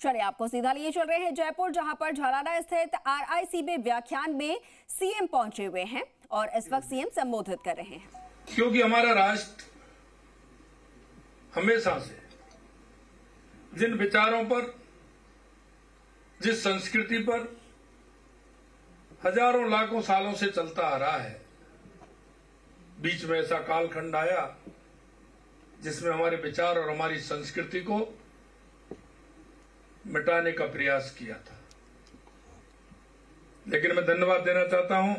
चलिए आपको सीधा लिए चल रहे हैं जयपुर, जहां पर झालाना स्थित RICB व्याख्यान में सीएम पहुंचे हुए हैं और इस वक्त सीएम संबोधित कर रहे हैं। क्योंकि हमारा राष्ट्र हमेशा से जिन विचारों पर, जिस संस्कृति पर हजारों लाखों सालों से चलता आ रहा है, बीच में ऐसा कालखंड आया जिसमें हमारे विचार और हमारी संस्कृति को मिटाने का प्रयास किया था। लेकिन मैं धन्यवाद देना चाहता हूं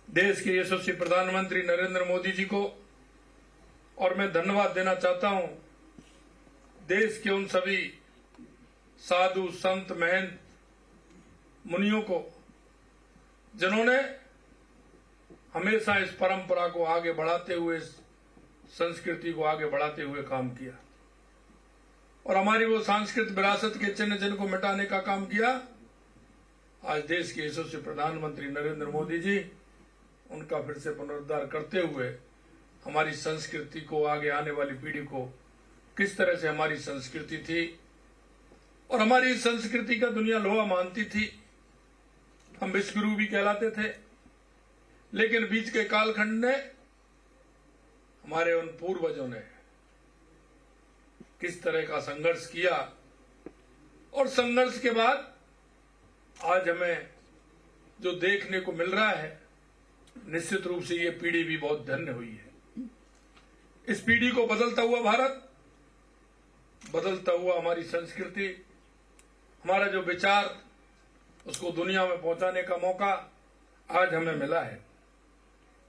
देश के यशस्वी प्रधानमंत्री नरेंद्र मोदी जी को, और मैं धन्यवाद देना चाहता हूं देश के उन सभी साधु संत महंत मुनियों को जिन्होंने हमेशा इस परंपरा को आगे बढ़ाते हुए, इस संस्कृति को आगे बढ़ाते हुए काम किया और हमारी वो सांस्कृतिक विरासत के चिन्ह जिनको मिटाने का काम किया। आज देश के यशस्वी प्रधानमंत्री नरेंद्र मोदी जी उनका फिर से पुनरुद्धार करते हुए हमारी संस्कृति को, आगे आने वाली पीढ़ी को किस तरह से हमारी संस्कृति थी और हमारी संस्कृति का दुनिया लोहा मानती थी। हम विश्वगुरु भी कहलाते थे, लेकिन बीच के कालखंड ने हमारे उन पूर्वजों ने किस तरह का संघर्ष किया और संघर्ष के बाद आज हमें जो देखने को मिल रहा है, निश्चित रूप से ये पीढ़ी भी बहुत धन्य हुई है। इस पीढ़ी को बदलता हुआ भारत, बदलता हुआ हमारी संस्कृति, हमारा जो विचार, उसको दुनिया में पहुंचाने का मौका आज हमें मिला है।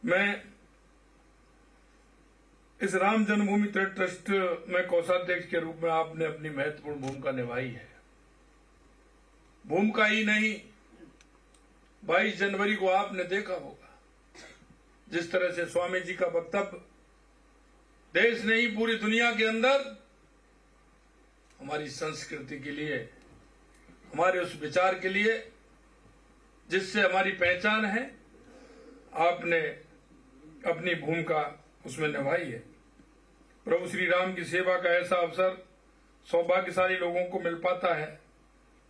मैं इस राम जन्मभूमि तीर्थ ट्रस्ट में कोषाध्यक्ष के रूप में आपने अपनी महत्वपूर्ण भूमिका निभाई है। भूमिका ही नहीं, 22 जनवरी को आपने देखा होगा जिस तरह से स्वामी जी का वक्तव्य देश नहीं पूरी दुनिया के अंदर हमारी संस्कृति के लिए, हमारे उस विचार के लिए जिससे हमारी पहचान है, आपने अपनी भूमिका उसमें निभाई है। प्रभु श्री राम की सेवा का ऐसा अवसर सौभाग्यशाली लोगों को मिल पाता है।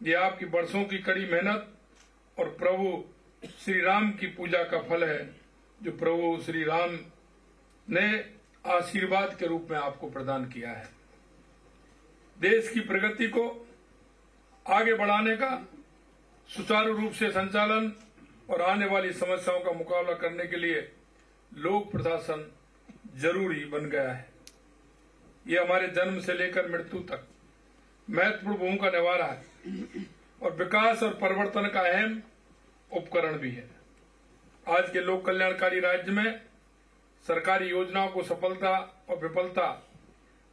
ये आपकी वर्षों की कड़ी मेहनत और प्रभु श्री राम की पूजा का फल है, जो प्रभु श्री राम ने आशीर्वाद के रूप में आपको प्रदान किया है। देश की प्रगति को आगे बढ़ाने का सुचारू रूप से संचालन और आने वाली समस्याओं का मुकाबला करने के लिए लोक प्रशासन जरूरी बन गया है। ये हमारे जन्म से लेकर मृत्यु तक महत्वपूर्ण भूमिका निभा रहा है और विकास और परिवर्तन का अहम उपकरण भी है। आज के लोक कल्याणकारी राज्य में सरकारी योजनाओं को सफलता और विफलता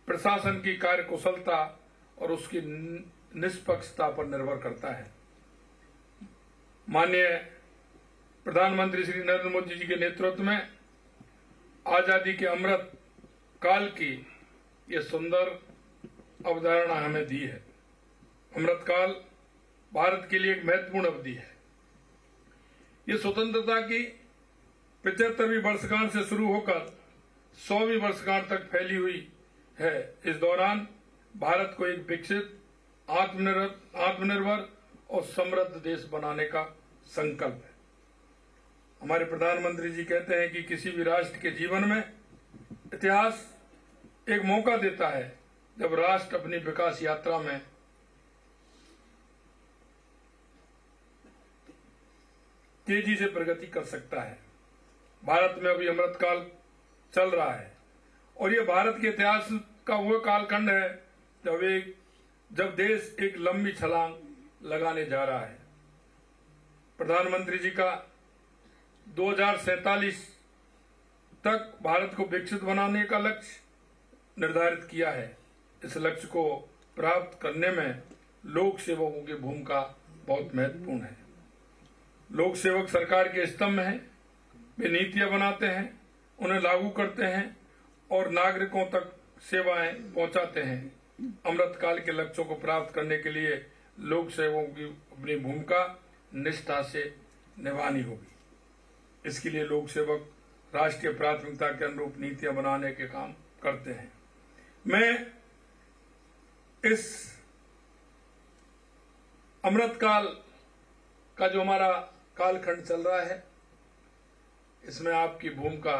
प्रशासन की कार्य कुशलता और उसकी निष्पक्षता पर निर्भर करता है। माननीय प्रधानमंत्री श्री नरेंद्र मोदी जी के नेतृत्व में आजादी के अमृत काल की ये सुंदर अवधारणा हमें दी है। अमृत काल भारत के लिए एक महत्वपूर्ण अवधि है। ये स्वतंत्रता की 75वीं वर्षगांठ से शुरू होकर 100वीं वर्षगांठ तक फैली हुई है। इस दौरान भारत को एक विकसित, आत्मनिर्भर और समृद्ध देश बनाने का संकल्प है। हमारे प्रधानमंत्री जी कहते हैं कि किसी भी राष्ट्र के जीवन में इतिहास एक मौका देता है जब राष्ट्र अपनी विकास यात्रा में तेजी से प्रगति कर सकता है। भारत में अभी अमृतकाल चल रहा है और ये भारत के इतिहास का वो कालखंड है जब देश एक लंबी छलांग लगाने जा रहा है। प्रधानमंत्री जी का 2047 तक भारत को विकसित बनाने का लक्ष्य निर्धारित किया है। इस लक्ष्य को प्राप्त करने में लोक सेवकों की भूमिका बहुत महत्वपूर्ण है। लोक सेवक सरकार के स्तंभ हैं। वे नीतियां बनाते हैं, उन्हें लागू करते हैं और नागरिकों तक सेवाएं पहुंचाते हैं। अमृतकाल के लक्ष्यों को प्राप्त करने के लिए लोक सेवकों की अपनी भूमिका निष्ठा से निभानी होगी। इसके लिए लोक सेवक राष्ट्रीय प्राथमिकता के अनुरूप नीतियां बनाने के काम करते हैं। मैं इस अमृतकाल का जो हमारा कालखंड चल रहा है, इसमें आपकी भूमिका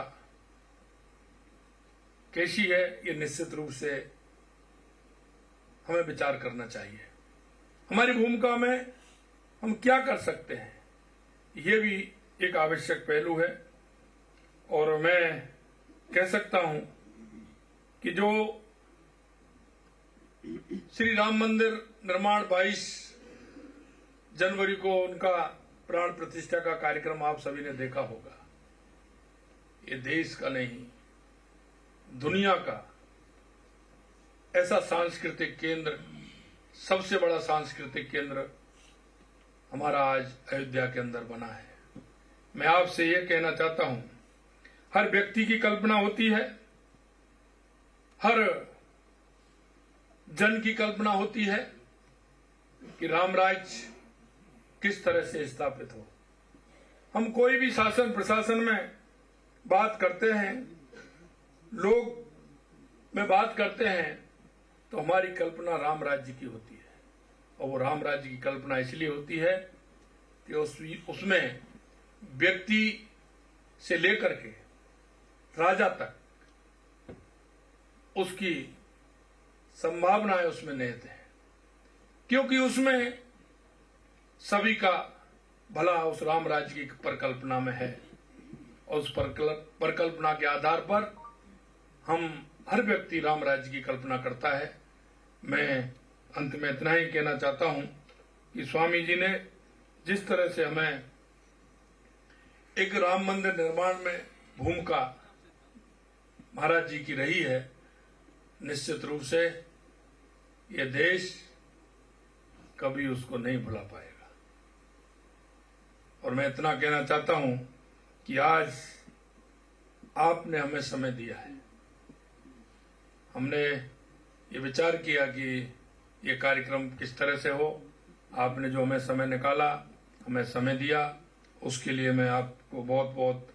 कैसी है, ये निश्चित रूप से हमें विचार करना चाहिए। हमारी भूमिका में हम क्या कर सकते हैं, ये भी एक आवश्यक पहलू है। और मैं कह सकता हूं कि जो श्री राम मंदिर निर्माण 22 जनवरी को उनका प्राण प्रतिष्ठा का कार्यक्रम आप सभी ने देखा होगा। ये देश का नहीं, दुनिया का ऐसा सांस्कृतिक केंद्र, सबसे बड़ा सांस्कृतिक केंद्र हमारा आज अयोध्या के अंदर बना है। मैं आपसे यह कहना चाहता हूं, हर व्यक्ति की कल्पना होती है, हर जन की कल्पना होती है कि रामराज्य किस तरह से स्थापित हो। हम कोई भी शासन प्रशासन में बात करते हैं, लोग में बात करते हैं, तो हमारी कल्पना राम राज्य की होती है। और वो राम राज्य की कल्पना इसलिए होती है कि उसमें व्यक्ति से लेकर के राजा तक उसकी संभावनाएं उसमें निहित है, क्योंकि उसमें सभी का भला उस राम राज्य की परिकल्पना में है। और उस परिकल्पना के आधार पर हम हर व्यक्ति राम राज्य की कल्पना करता है। मैं अंत में इतना ही कहना चाहता हूं कि स्वामी जी ने जिस तरह से हमें एक राम मंदिर निर्माण में भूमिका महाराज जी की रही है, निश्चित रूप से यह देश कभी उसको नहीं भुला पाएगा। और मैं इतना कहना चाहता हूं कि आज आपने हमें समय दिया है। हमने ये विचार किया कि ये कार्यक्रम किस तरह से हो। आपने जो हमें समय निकाला, हमें समय दिया, उसके लिए मैं आपको बहुत बहुत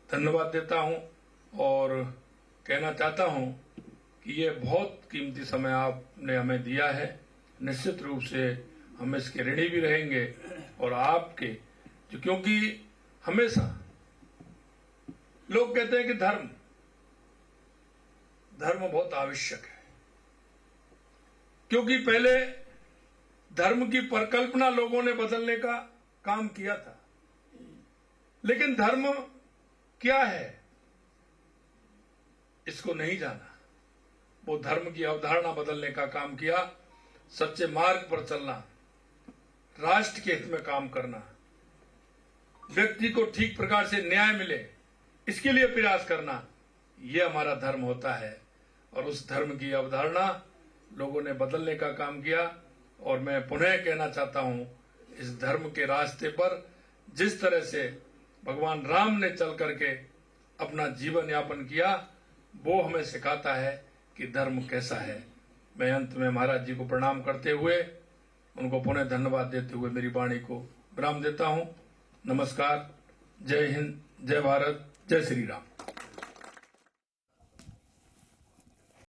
धन्यवाद देता हूं। और कहना चाहता हूं कि ये बहुत कीमती समय आपने हमें दिया है। निश्चित रूप से हम इसके ऋणी भी रहेंगे। और आपके जो, क्योंकि हमेशा लोग कहते हैं कि धर्म बहुत आवश्यक है, क्योंकि पहले धर्म की परिकल्पना लोगों ने बदलने का काम किया था, लेकिन धर्म क्या है इसको नहीं जाना। वो धर्म की अवधारणा बदलने का काम किया। सच्चे मार्ग पर चलना, राष्ट्र के हित में काम करना, व्यक्ति को ठीक प्रकार से न्याय मिले, इसके लिए प्रयास करना, यह हमारा धर्म होता है। और उस धर्म की अवधारणा लोगों ने बदलने का काम किया। और मैं पुनः कहना चाहता हूं, इस धर्म के रास्ते पर जिस तरह से भगवान राम ने चल करके अपना जीवन यापन किया, वो हमें सिखाता है कि धर्म कैसा है। मैं अंत में महाराज जी को प्रणाम करते हुए, उनको पुनः धन्यवाद देते हुए मेरी वाणी को विराम देता हूं। नमस्कार, जय हिंद, जय भारत, जय श्री राम।